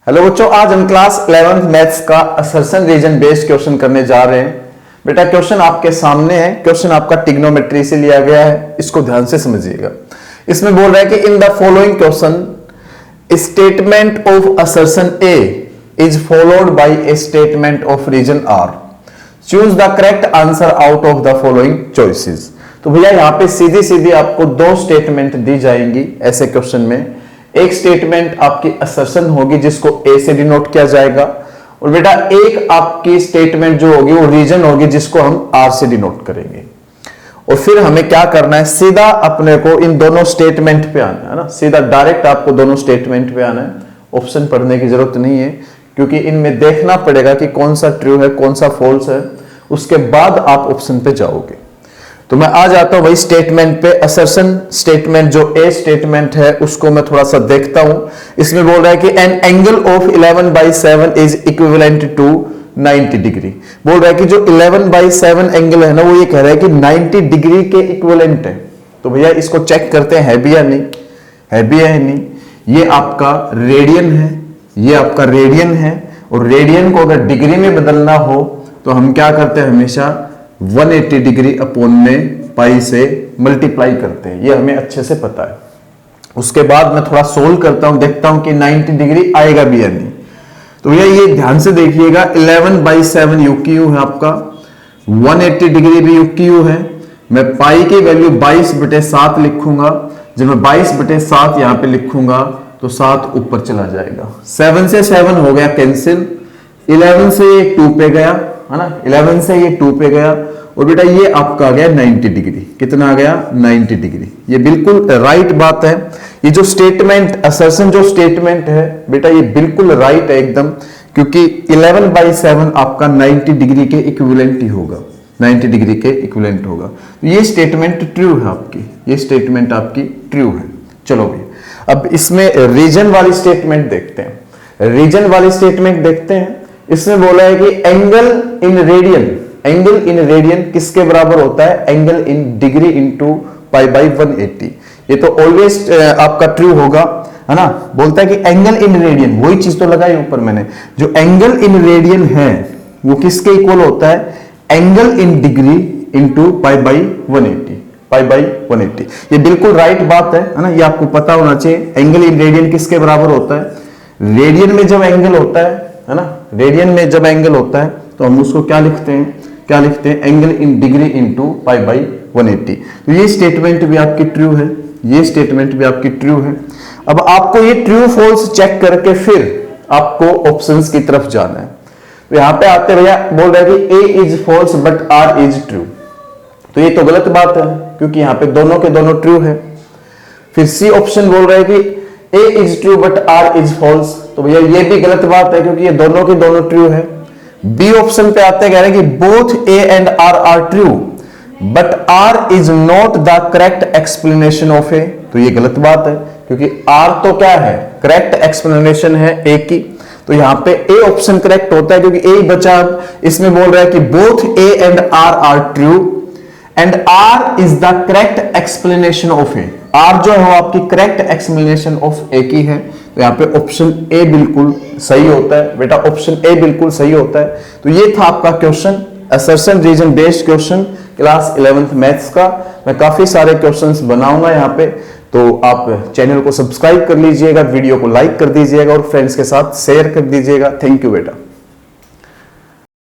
Hello बच्चों, आज हम क्लास 11th मैथ्स का असर्शन रीजन बेस्ड क्वेश्चन करने जा रहे हैं। बेटा क्वेश्चन आपके सामने है। क्वेश्चन आपका ट्रिग्नोमेट्री से लिया गया है, इसको ध्यान से समझिएगा। इसमें बोल रहा है कि in the following question statement of assertion A is followed by a statement of reason R, choose the correct answer out of the following choices. तो भैया यहाँ पे सीधी सीधी आपको दो स्टेटमेंट दी जाएंगी ऐसे क्वेश्चन में। एक स्टेटमेंट आपकी असर्शन होगी जिसको ए से डिनोट किया जाएगा, और बेटा एक आपकी स्टेटमेंट जो होगी वो रीजन होगी जिसको हम आर से डिनोट करेंगे। और फिर हमें क्या करना है, सीधा अपने को इन दोनों स्टेटमेंट पे आना है ना, सीधा डायरेक्ट आपको दोनों स्टेटमेंट पे आना है। ऑप्शन पढ़ने की जरूरत नहीं है, क्योंकि इनमें देखना पड़ेगा कि कौन सा ट्रू है कौन सा फॉल्स है, उसके बाद आप ऑप्शन पे जाओगे। तो मैं आ जाता हूं वही स्टेटमेंट पे। असर्शन स्टेटमेंट जो ए स्टेटमेंट है उसको मैं थोड़ा सा देखता हूं। इसमें बोल रहा है कि an angle of 11/7 is equivalent to 90 degree. बोल रहा है कि जो 11/7 एंगल है ना, वो ये कह रहा है कि 90 डिग्री के इक्विवेलेंट है। तो भैया इसको चेक करते हैं, है भी या नहीं, है भी या नहीं। ये आपका रेडियन है, ये आपका रेडियन है, और रेडियन को अगर डिग्री में बदलना हो तो हम क्या करते हैं, हमेशा 180 डिग्री अपॉन में पाई से मल्टीप्लाई करते हैं। ये हमें अच्छे से पता है। उसके बाद मैं थोड़ा सोल्व करता हूं, देखता हूं कि 90 डिग्री आएगा भी या नहीं। तो ये ध्यान से देखिएगा, 11/7 UQ है आपका, 180 डिग्री भी UQ है। मैं पाई की वैल्यू 22/7 लिखूंगा। जब मैं 22/7 यहां पे लिखूंगा तो 7 ऊपर चला जाएगा। 7 से 7 हो गया कैंसिल, 11 से ये 2 पे गया है ना, 11 से ये 2 पे गया, और बेटा ये आपका आ गया 90 डिग्री। कितना आ गया, 90 डिग्री। ये बिल्कुल राइट बात है। ये जो स्टेटमेंट असर्शन जो स्टेटमेंट है बेटा, ये बिल्कुल राइट है एकदम, क्योंकि 11/7 आपका 90 डिग्री के इक्विवेलेंट ही होगा, 90 डिग्री के इक्विवेलेंट होगा। तो ये स्टेटमेंट ट्रू है आपकी, ये स्टेटमेंट आपकी ट्रू है। चलो भाई, अब इसमें रीजन वाली स्टेटमेंट देखते हैं। रीजन वाली स्टेटमेंट देखते हैं। इसमें बोला है कि angle in radian, angle in radian किसके बराबर होता है, एंगल इन डिग्री इंटू π/180। ये तो ऑलवेज आपका ट्रू होगा, है ना। बोलता है कि एंगल इन रेडियन, वही चीज तो लगाई ऊपर मैंने, जो एंगल इन रेडियन है वो किसके इक्वल होता है, एंगल इन डिग्री इंटू π/180, π/180। ये बिल्कुल राइट बात है ना, ये आपको पता होना चाहिए। एंगल इन रेडियन किसके बराबर होता है, रेडियन में जब एंगल होता है ना, रेडियन में जब एंगल होता है तो हम उसको क्या लिखते हैं, क्या लिखते हैं, एंगल इन डिग्री इंटू π/180। तो ये स्टेटमेंट भी आपकी ट्रू है, ये स्टेटमेंट भी आपकी ट्रू है। अब आपको ये ट्रू फॉल्स चेक करके फिर आपको ऑप्शंस की तरफ जाना है। तो यहां पे आते भैया बोल रहे हैं कि A is false but R is true. तो ये तो गलत बात है, क्योंकि यहां पे दोनों के दोनों ट्रू है। फिर सी ऑप्शन बोल रहे हैं कि A is true but R is false. तो भैया ये भी गलत बात है, क्योंकि ये दोनों के दोनों ट्रू है। बी ऑप्शन पे आते कह रहे हैं कि both A and R true but R is not the correct explanation of A. तो ये गलत बात है, क्योंकि आर तो क्या है, करेक्ट एक्सप्लेनेशन है ए की। तो यहां पे ए ऑप्शन करेक्ट होता है, क्योंकि ए बचा। इसमें बोल रहा है कि both A and R true and R is the correct explanation of A. R जो है वो आपकी करेक्ट एक्सप्लेनेशन ऑफ ए की है। तो यहाँ पे ऑप्शन ए बिल्कुल सही होता है बेटा, ऑप्शन ए बिल्कुल सही होता है। तो ये था आपका question, assertion reason based question class 11th maths का। मैं काफी सारे क्वेश्चंस बनाऊंगा यहाँ पे, तो आप चैनल को सब्सक्राइब कर लीजिएगा, वीडियो को लाइक कर दीजिएगा और फ्रेंड्स के साथ शेयर कर दीजिएगा। थैंक यू बेटा।